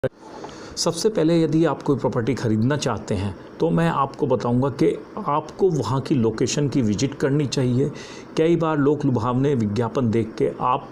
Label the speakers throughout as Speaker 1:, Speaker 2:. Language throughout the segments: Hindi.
Speaker 1: सबसे पहले यदि आप कोई प्रॉपर्टी ख़रीदना चाहते हैं तो मैं आपको बताऊंगा कि आपको वहाँ की लोकेशन की विज़िट करनी चाहिए। कई बार लोक लुभावने विज्ञापन देख के आप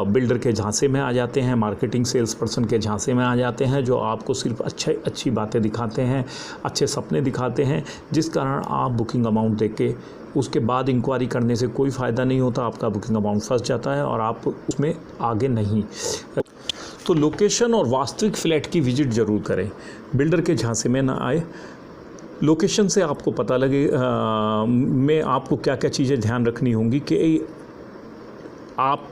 Speaker 1: बिल्डर के झांसे में आ जाते हैं, मार्केटिंग सेल्स पर्सन के झांसे में आ जाते हैं, जो आपको सिर्फ अच्छी बातें दिखाते हैं, अच्छे सपने दिखाते हैं, जिस कारण आप बुकिंग अमाउंट दे के उसके बाद इंक्वायरी करने से कोई फ़ायदा नहीं होता। आपका बुकिंग अमाउंट फंस जाता है और आप उसमें आगे नहीं। तो लोकेशन और वास्तविक फ्लैट की विज़िट ज़रूर करें, बिल्डर के झांसे में ना आए। लोकेशन से आपको पता लगे में आपको क्या क्या चीज़ें ध्यान रखनी होंगी कि आपकी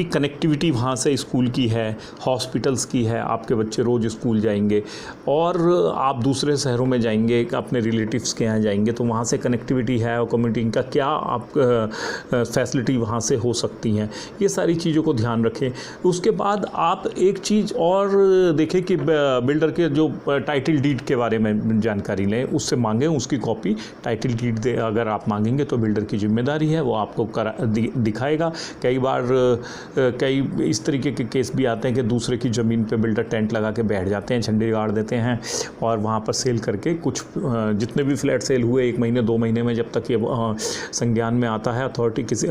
Speaker 1: कनेक्टिविटी वहाँ से स्कूल की है, हॉस्पिटल्स की है, आपके बच्चे रोज़ स्कूल जाएंगे और आप दूसरे शहरों में जाएंगे, अपने रिलेटिव्स के यहाँ जाएंगे, तो वहाँ से कनेक्टिविटी है और कम्युनिटी का क्या आप फैसिलिटी वहाँ से हो सकती हैं, ये सारी चीज़ों को ध्यान रखें। उसके बाद आप एक चीज़ और देखें कि बिल्डर के जो टाइटल डीड के बारे में जानकारी लें, उससे मांगें उसकी कॉपी। टाइटल डीड अगर आप मांगेंगे तो बिल्डर की जिम्मेदारी है, वो आपको दिखाएगा। कई बार कई इस तरीके के केस भी आते हैं कि दूसरे की ज़मीन पे बिल्डर टेंट लगा के बैठ जाते हैं, झंडे गाड़ देते हैं और वहाँ पर सेल करके कुछ जितने भी फ्लैट सेल हुए 1 महीने 2 महीने में, जब तक ये संज्ञान में आता है अथॉरिटी किसी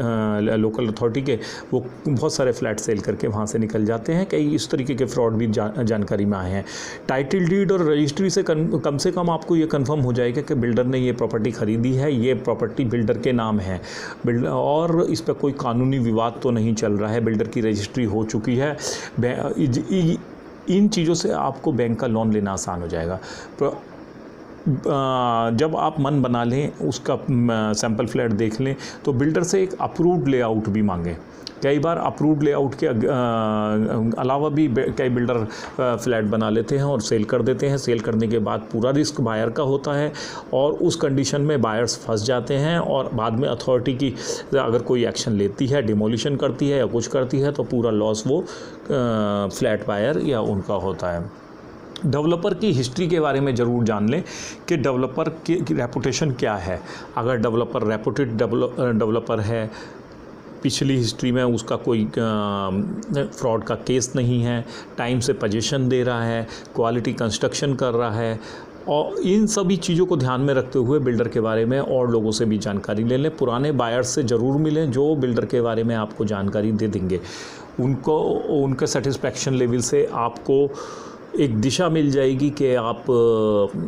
Speaker 1: लोकल अथॉरिटी के, वो बहुत सारे फ्लैट सेल करके वहाँ से निकल जाते हैं। कई इस तरीके के फ्रॉड भी जानकारी में आए हैं। टाइटल डीड और रजिस्ट्री से कम आपको ये कन्फर्म हो जाएगा कि बिल्डर ने ये प्रॉपर्टी ख़रीदी है, ये प्रॉपर्टी बिल्डर के नाम है, और इस पर कोई कानूनी विवाद तो नहीं चल रहा है, बिल्डर की रजिस्ट्री हो चुकी है। इन चीज़ों से आपको बैंक का लोन लेना आसान हो जाएगा। जब आप मन बना लें, उसका सैंपल फ्लैट देख लें, तो बिल्डर से एक अप्रूव्ड लेआउट भी मांगें। कई बार अप्रूव्ड लेआउट के अलावा भी कई बिल्डर फ्लैट बना लेते हैं और सेल कर देते हैं। सेल करने के बाद पूरा रिस्क बायर का होता है और उस कंडीशन में बायर्स फंस जाते हैं और बाद में अथॉरिटी की अगर कोई एक्शन लेती है, डिमोलिशन करती है या कुछ करती है, तो पूरा लॉस वो फ्लैट बायर या उनका होता है। डेवलपर की हिस्ट्री के बारे में ज़रूर जान लें कि डेवलपर की रेपुटेशन क्या है। अगर डेवलपर रेपुटेड डेवलपर है, पिछली हिस्ट्री में उसका कोई फ्रॉड का केस नहीं है, टाइम से पोजीशन दे रहा है, क्वालिटी कंस्ट्रक्शन कर रहा है, और इन सभी चीज़ों को ध्यान में रखते हुए बिल्डर के बारे में और लोगों से भी जानकारी ले लें। पुराने बायर्स से ज़रूर मिलें जो बिल्डर के बारे में आपको जानकारी दे देंगे। उनके सेटिस्फैक्शन लेवल से आपको एक दिशा मिल जाएगी कि आप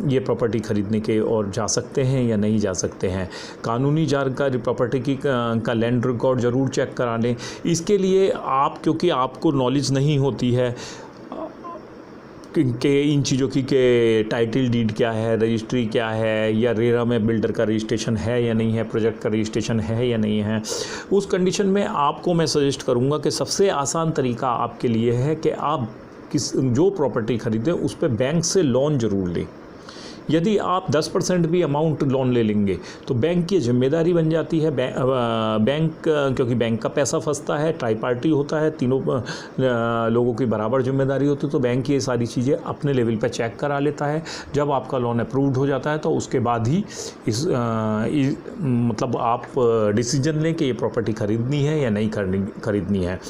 Speaker 1: ये प्रॉपर्टी ख़रीदने के और जा सकते हैं या नहीं जा सकते हैं। कानूनी जानकारी प्रॉपर्टी की का लैंड रिकॉर्ड ज़रूर चेक करा लें। इसके लिए क्योंकि आपको नॉलेज नहीं होती है कि इन चीज़ों की कि टाइटल डीड क्या है, रजिस्ट्री क्या है, या रेरा में बिल्डर का रजिस्ट्रेशन है या नहीं है, प्रोजेक्ट का रजिस्ट्रेशन है या नहीं है, उस कंडीशन में आपको मैं सजेस्ट करूँगा कि सबसे आसान तरीका आपके लिए है कि आप जो प्रॉपर्टी ख़रीदें उस पर बैंक से लोन ज़रूर लें। यदि आप 10% भी अमाउंट लोन ले लेंगे तो बैंक की जिम्मेदारी बन जाती है। बैंक क्योंकि बैंक का पैसा फंसता है, ट्राई पार्टी होता है, तीनों लोगों की बराबर जिम्मेदारी होती है, तो बैंक ये सारी चीज़ें अपने लेवल पर चेक करा लेता है। जब आपका लोन अप्रूव्ड हो जाता है तो उसके बाद ही मतलब आप डिसीजन लें कि ये प्रॉपर्टी ख़रीदनी है या नहीं ख़रीदनी है।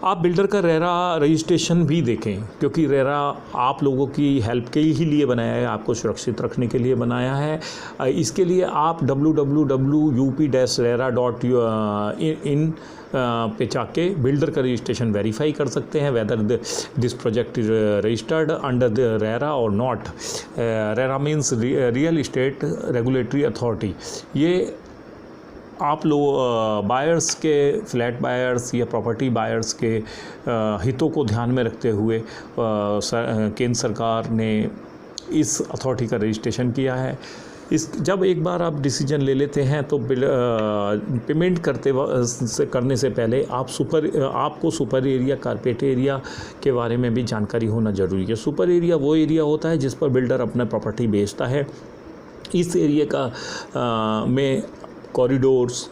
Speaker 1: आप बिल्डर का रेरा रजिस्ट्रेशन भी देखें, क्योंकि रेरा आप लोगों की हेल्प के ही लिए बनाया है, आपको सुरक्षित रखने के लिए बनाया है। इसके लिए आप www.up-rera.in पे जाके बिल्डर का रजिस्ट्रेशन वेरीफाई कर सकते हैं, whether this project is registered under the RERA or not. RERA means real estate regulatory authority. ये आप लोग बायर्स के, फ्लैट बायर्स या प्रॉपर्टी बायर्स के हितों को ध्यान में रखते हुए केंद्र सरकार ने इस अथॉरिटी का रजिस्ट्रेशन किया है। जब एक बार आप डिसीजन ले लेते हैं तो पेमेंट करने से पहले आपको सुपर एरिया, कारपेट एरिया के बारे में भी जानकारी होना ज़रूरी है। सुपर एरिया वो एरिया होता है जिस पर बिल्डर अपना प्रॉपर्टी बेचता है। इस एरिया का में corridors,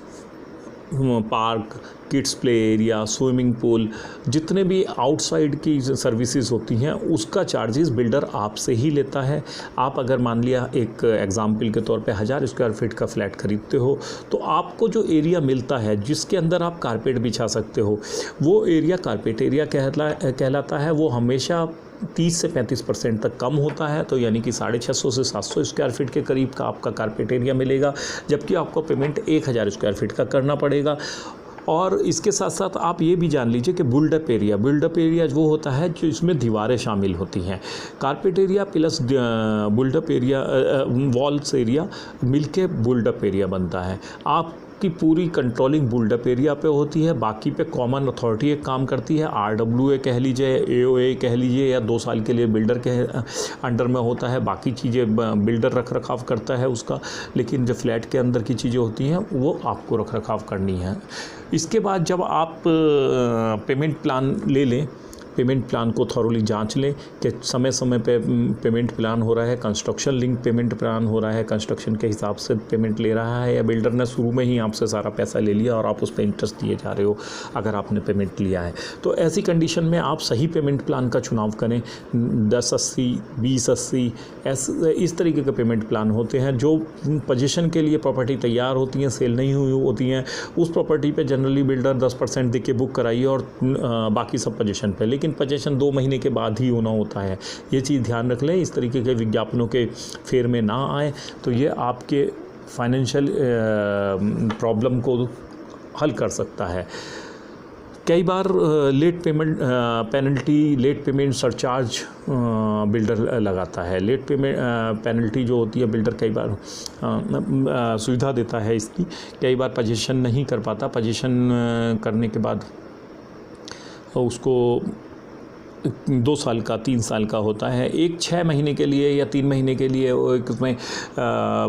Speaker 1: park, kids play area, swimming pool, जितने भी आउटसाइड की सर्विसेज होती हैं उसका चार्जेस बिल्डर आपसे ही लेता है। आप अगर मान लिया एक एग्जाम्पल के तौर पे 1000 स्क्वायर फीट का फ्लैट खरीदते हो तो आपको जो एरिया मिलता है जिसके अंदर आप कारपेट बिछा सकते हो वो एरिया कारपेट एरिया कहलाता है। वो हमेशा 30 से 35% तक कम होता है, तो यानी कि 650 से 700 स्क्वायर फीट के करीब का आपका कारपेट एरिया मिलेगा, जबकि आपको पेमेंट 1000 स्क्वायर फीट का करना पड़ेगा। और इसके साथ साथ आप ये भी जान लीजिए कि बिल्डअप एरिया वो होता है जो इसमें दीवारें शामिल होती हैं। Carpet area plus buildup area, walls area मिलके बिल्डअप एरिया बनता है। आपकी पूरी कंट्रोलिंग बिल्डअप एरिया पे होती है, बाकी पे कॉमन अथॉरिटी एक काम करती है, RWA कह लीजिए, AOA कह लीजिए, या 2 साल के लिए बिल्डर के अंडर में होता है। बाकी चीज़ें बिल्डर रख रखाव करता है उसका, लेकिन जो फ्लैट के अंदर की चीज़ें होती हैं वो आपको रख रखाव करनी है। इसके बाद जब आप पेमेंट प्लान ले लें, पेमेंट प्लान को थॉरोली जांच लें कि समय समय पे पेमेंट प्लान हो रहा है, कंस्ट्रक्शन लिंक पेमेंट प्लान हो रहा है, कंस्ट्रक्शन के हिसाब से पेमेंट ले रहा है, या बिल्डर ने शुरू में ही आपसे सारा पैसा ले लिया और आप उस पर इंटरेस्ट दिए जा रहे हो अगर आपने पेमेंट लिया है। तो ऐसी कंडीशन में आप सही पेमेंट प्लान का चुनाव करें। 10-80, 20-80 इस तरीके के पेमेंट प्लान होते हैं जो पोजीशन के लिए प्रॉपर्टी तैयार होती हैं, सेल नहीं हुई होती हैं, उस प्रॉपर्टी पे जनरली बिल्डर 10% दे के बुक कराइए और बाकी सब पोजीशन पे, लेकिन पोजीशन 2 महीने के बाद ही होना होता है। ये चीज़ ध्यान रख लें, इस तरीके के विज्ञापनों के फेर में ना आए, तो ये आपके फाइनेंशियल प्रॉब्लम को हल कर सकता है। कई बार late payment penalty, late payment surcharge builder लगाता है। लेट पेमेंट पेनल्टी जो होती है बिल्डर कई बार सुविधा देता है इसकी, कई बार पोजीशन नहीं कर पाता, पोजीशन करने के बाद उसको 2 साल का, 3 साल का होता है, एक 6 महीने के लिए या 3 महीने के लिए एक उसमें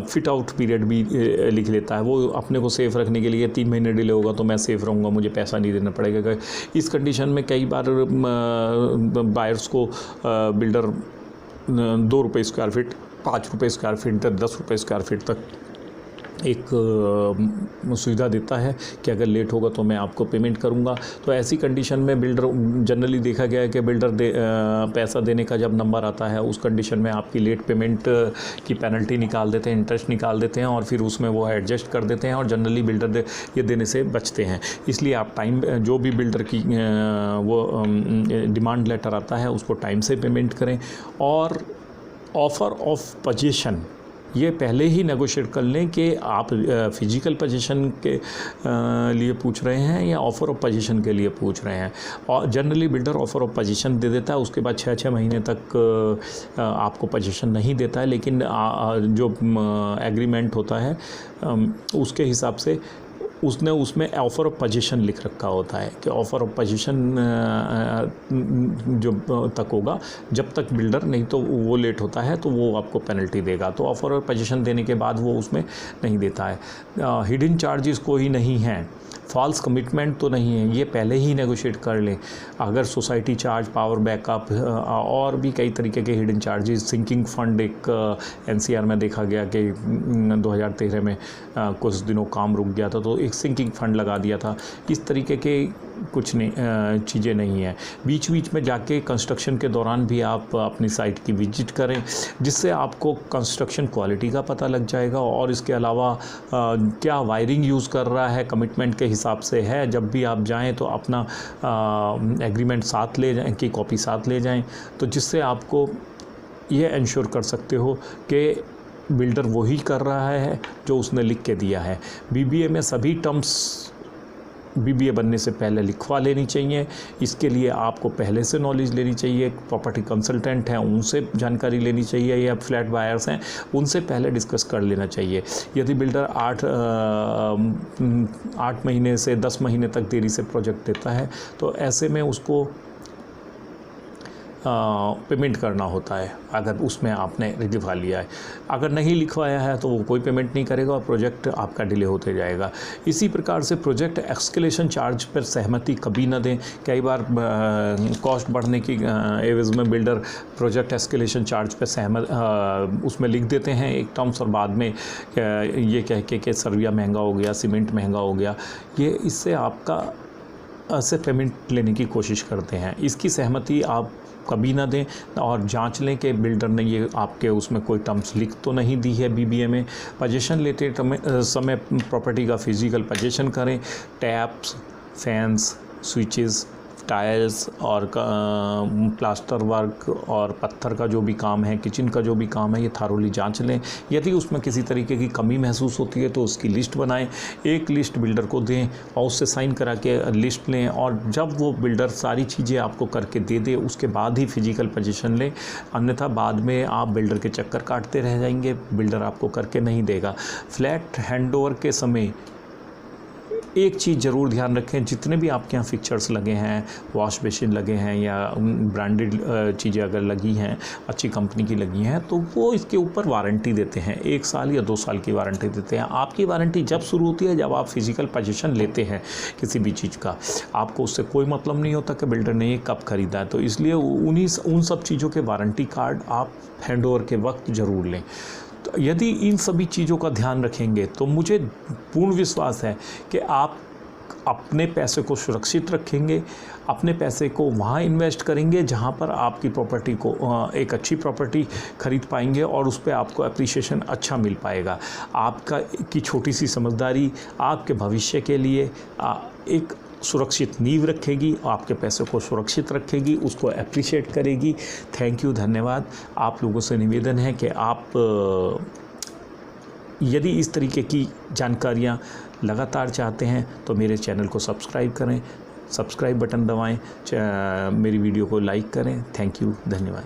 Speaker 1: फिट आउट पीरियड भी लिख लेता है। वो अपने को सेफ़ रखने के लिए 3 महीने डिले होगा तो मैं सेफ़ रहूँगा, मुझे पैसा नहीं देना पड़ेगा। इस कंडीशन में कई बार बायर्स को बिल्डर 2 रुपये स्क्वायर फीट, 5 रुपये स्क्वायर फीट तक, 10 रुपये स्क्वायर फीट तक एक सुविधा देता है कि अगर लेट होगा तो मैं आपको पेमेंट करूंगा। तो ऐसी कंडीशन में बिल्डर, जनरली देखा गया है कि बिल्डर पैसा देने का जब नंबर आता है उस कंडीशन में आपकी लेट पेमेंट की पेनल्टी निकाल देते हैं, इंटरेस्ट निकाल देते हैं और फिर उसमें वो एडजस्ट कर देते हैं और जनरली बिल्डर ये देने से बचते हैं। इसलिए आप टाइम, जो भी बिल्डर की वो डिमांड लेटर आता है उसको टाइम से पेमेंट करें। और ऑफ़र ऑफ पोजीशन ये पहले ही नेगोशिएट कर लें कि आप फिजिकल पोजीशन के लिए पूछ रहे हैं या ऑफ़र ऑफ पोजीशन के लिए पूछ रहे हैं। और generally builder offer of possession दे देता है, उसके बाद 6 महीने तक आपको पोजीशन नहीं देता है, लेकिन जो एग्रीमेंट होता है उसके हिसाब से उसने उसमें ऑफ़र ऑफ पोजीशन लिख रखा होता है कि ऑफ़र ऑफ पोजीशन जो तक होगा, जब तक बिल्डर, नहीं तो वो लेट होता है तो वो आपको पेनल्टी देगा। तो ऑफ़र ऑफ पोजीशन देने के बाद वो उसमें नहीं देता है। हिडन चार्जेस कोई नहीं है, फॉल्स कमिटमेंट तो नहीं है, ये पहले ही नेगोशिएट कर लें। अगर सोसाइटी चार्ज, पावर बैकअप और भी कई तरीके के हिडन चार्जेस, सिंकिंग फंड, एक NCR में देखा गया कि 2013 में कुछ दिनों काम रुक गया था तो एक सिंकिंग फंड लगा दिया था। इस तरीके के कुछ नहीं चीज़ें नहीं हैं। बीच बीच में जाके कंस्ट्रक्शन के दौरान भी आप अपनी साइट की विजिट करें, जिससे आपको कंस्ट्रक्शन क्वालिटी का पता लग जाएगा और इसके अलावा क्या वायरिंग यूज़ कर रहा है कमिटमेंट के हिसाब से है। जब भी आप जाएं तो अपना एग्रीमेंट साथ ले जाएं, की कॉपी साथ ले जाएं, तो जिससे आपको ये इंश्योर कर सकते हो कि बिल्डर वही कर रहा है जो उसने लिख के दिया है। BBA में सभी टर्म्स BBA बनने से पहले लिखवा लेनी चाहिए। इसके लिए आपको पहले से नॉलेज लेनी चाहिए, प्रॉपर्टी कंसल्टेंट हैं उनसे जानकारी लेनी चाहिए, या फ्लैट बायर्स हैं उनसे पहले डिस्कस कर लेना चाहिए। यदि बिल्डर 8 महीने से 10 महीने तक देरी से प्रोजेक्ट देता है तो ऐसे में उसको पेमेंट करना होता है अगर उसमें आपने लिखवा लिया है। अगर नहीं लिखवाया है तो वो कोई पेमेंट नहीं करेगा और प्रोजेक्ट आपका डिले होते जाएगा। इसी प्रकार से प्रोजेक्ट एस्केलेशन चार्ज पर सहमति कभी ना दें। कई बार कॉस्ट बढ़ने की एवज में बिल्डर प्रोजेक्ट एस्केलेशन चार्ज पर उसमें लिख देते हैं एक टर्म्स, और बाद में ये कह के कि सर्विया महंगा हो गया, सीमेंट महंगा हो गया। ये इससे आपका से पेमेंट लेने की कोशिश करते हैं। इसकी सहमति आप कभी ना दें और जांच लें कि बिल्डर ने ये आपके उसमें कोई टर्म्स लिख तो नहीं दी है बीबीए में। पोजीशन लेते समय प्रॉपर्टी का फिजिकल पोजीशन करें। टैप्स, फैंस, स्विचेस, टाइल्स और प्लास्टर वर्क और पत्थर का जो भी काम है, किचन का जो भी काम है, ये थारोली जांच लें। यदि उसमें किसी तरीके की कमी महसूस होती है तो उसकी लिस्ट बनाएं, एक लिस्ट बिल्डर को दें और उससे साइन करा के लिस्ट लें। और जब वो बिल्डर सारी चीज़ें आपको करके दे दे उसके बाद ही फिजिकल पोजीशन लें, अन्यथा बाद में आप बिल्डर के चक्कर काटते रह जाएंगे, बिल्डर आपको करके नहीं देगा। फ्लैट हैंडओवर के समय एक चीज़ ज़रूर ध्यान रखें, जितने भी आपके यहाँ फिक्चर्स लगे हैं, वॉश बेसिन लगे हैं या ब्रांडेड चीज़ें अगर लगी हैं, अच्छी कंपनी की लगी हैं, तो वो इसके ऊपर वारंटी देते हैं, 1 साल या 2 साल की वारंटी देते हैं। आपकी वारंटी जब शुरू होती है जब आप फिजिकल पोजीशन लेते हैं किसी भी चीज़ का। आपको उससे कोई मतलब नहीं होता कि बिल्डर ने ये कब ख़रीदा है, तो इसलिए उन सब चीज़ों के वारंटी कार्ड आप हैंडओवर के वक्त ज़रूर लें। तो यदि इन सभी चीज़ों का ध्यान रखेंगे तो मुझे पूर्ण विश्वास है कि आप अपने पैसे को सुरक्षित रखेंगे, अपने पैसे को वहाँ इन्वेस्ट करेंगे जहाँ पर आपकी प्रॉपर्टी को एक अच्छी प्रॉपर्टी खरीद पाएंगे और उस पर आपको एप्रिसिएशन अच्छा मिल पाएगा। आपका की छोटी सी समझदारी आपके भविष्य के लिए एक सुरक्षित नींव रखेगी, आपके पैसे को सुरक्षित रखेगी, उसको एप्रिशिएट करेगी। थैंक यू, धन्यवाद। आप लोगों से निवेदन है कि आप यदि इस तरीके की जानकारियाँ लगातार चाहते हैं तो मेरे चैनल को सब्सक्राइब करें, सब्सक्राइब बटन दबाएं, मेरी वीडियो को लाइक करें। थैंक यू, धन्यवाद।